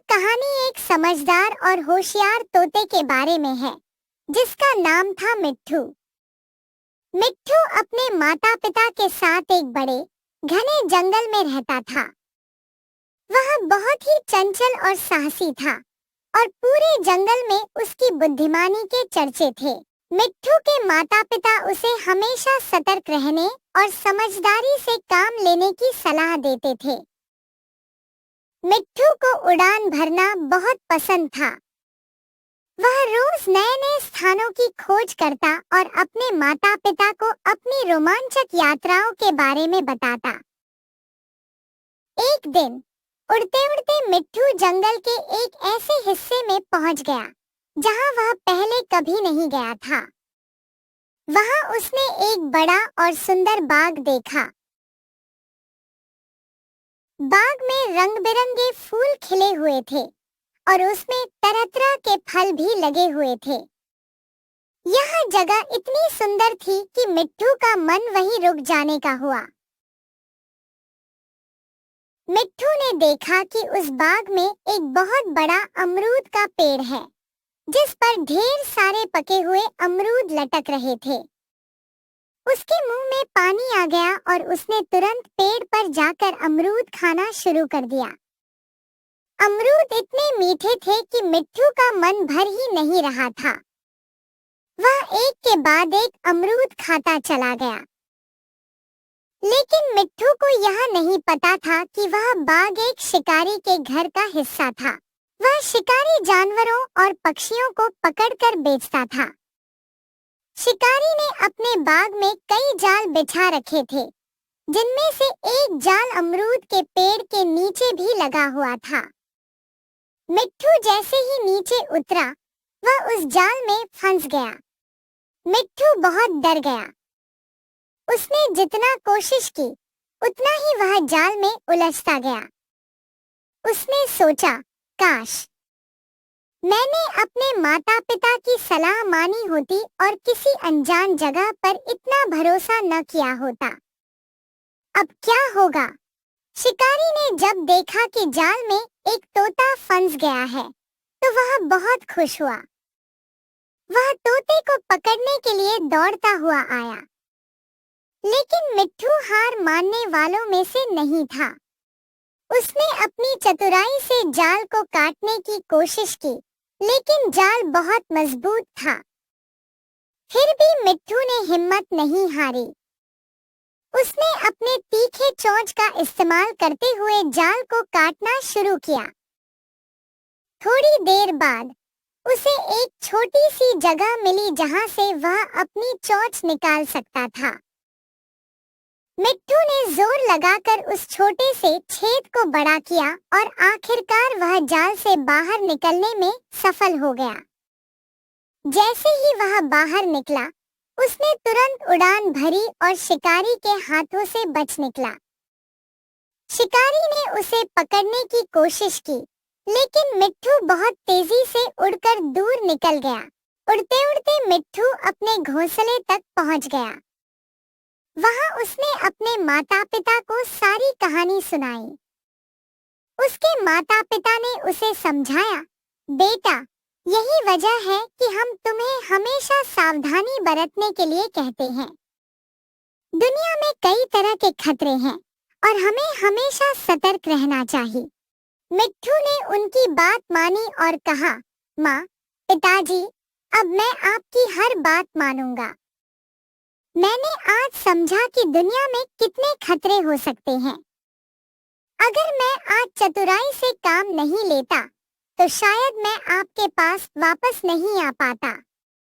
कहानी एक समझदार और होशियार तोते के बारे में है, जिसका नाम था मिट्ठू। मिट्ठू अपने माता पिता के साथ एक बड़े घने जंगल में रहता था। वह बहुत ही चंचल और साहसी था और पूरे जंगल में उसकी बुद्धिमानी के चर्चे थे। मिट्ठू के माता पिता उसे हमेशा सतर्क रहने और समझदारी से काम लेने की सलाह देते थे। मिट्ठू को उड़ान भरना बहुत पसंद था। वह रोज नए नए स्थानों की खोज करता और अपने माता पिता को अपनी रोमांचक यात्राओं के बारे में बताता। एक दिन उड़ते उड़ते मिट्ठू जंगल के एक ऐसे हिस्से में पहुंच गया जहां वह पहले कभी नहीं गया था। वहां उसने एक बड़ा और सुंदर बाग देखा। बाग में रंग बिरंगे फूल खिले हुए थे और उसमें तरह तरह के फल भी लगे हुए थे। यह जगह इतनी सुंदर थी कि मिट्ठू का मन वहीं रुक जाने का हुआ। मिट्ठू ने देखा कि उस बाग में एक बहुत बड़ा अमरूद का पेड़ है, जिस पर ढेर सारे पके हुए अमरूद लटक रहे थे। उसके मुंह में पानी आ गया और उसने तुरंत पेड़ पर जाकर अमरूद खाना शुरू कर दिया। अमरूद इतने मीठे थे कि मिट्ठू का मन भर ही नहीं रहा था। वह एक के बाद एक अमरूद खाता चला गया। लेकिन मिट्ठू को यह नहीं पता था कि वह बाग एक शिकारी के घर का हिस्सा था। वह शिकारी जानवरों और पक्षियों को पकड़कर बेचता था। शिकारी ने अपने बाग में कई जाल बिछा रखे थे, जिनमें से एक जाल अमरूद के पेड़ के नीचे भी लगा हुआ था। मिट्ठू जैसे ही नीचे उतरा, वह उस जाल में फंस गया। मिट्ठू बहुत डर गया। उसने जितना कोशिश की, उतना ही वह जाल में उलझता गया। उसने सोचा, काश मैंने अपने माता पिता की सलाह मानी होती और किसी अनजान जगह पर इतना भरोसा न किया होता। अब क्या होगा? शिकारी ने जब देखा कि जाल में एक तोता फंस गया है, तो वह बहुत खुश हुआ। वह तोते को पकड़ने के लिए दौड़ता हुआ आया। लेकिन मिट्ठू हार मानने वालों में से नहीं था। उसने अपनी चतुराई से जाल को काटने की कोशिश की, लेकिन जाल बहुत मजबूत था। फिर भी मिट्ठू ने हिम्मत नहीं हारी। उसने अपने तीखे चोंच का इस्तेमाल करते हुए जाल को काटना शुरू किया। थोड़ी देर बाद उसे एक छोटी सी जगह मिली जहां से वह अपनी चोंच निकाल सकता था। मिट्ठू ने जोर लगाकर उस छोटे से छेद को बड़ा किया और आखिरकार वह जाल से बाहर निकलने में सफल हो गया। जैसे ही वह बाहर निकला, उसने तुरंत उड़ान भरी और शिकारी के हाथों से बच निकला। शिकारी ने उसे पकड़ने की कोशिश की, लेकिन मिट्ठू बहुत तेजी से उड़कर दूर निकल गया। उड़ते उड़ते मिट्ठू अपने घोंसले तक पहुंच गया। वहां उसने अपने माता पिता को सारी कहानी सुनाई। उसके माता पिता ने उसे समझाया, बेटा, यही वजह है कि हम तुम्हें हमेशा सावधानी बरतने के लिए कहते हैं। दुनिया में कई तरह के खतरे हैं और हमें हमेशा सतर्क रहना चाहिए। मिट्ठू ने उनकी बात मानी और कहा, माँ, पिताजी, अब मैं आपकी हर बात मानूंगा। मैंने आज समझा कि दुनिया में कितने खतरे हो सकते हैं। अगर मैं आज चतुराई से काम नहीं लेता, तो शायद मैं आपके पास वापस नहीं आ पाता।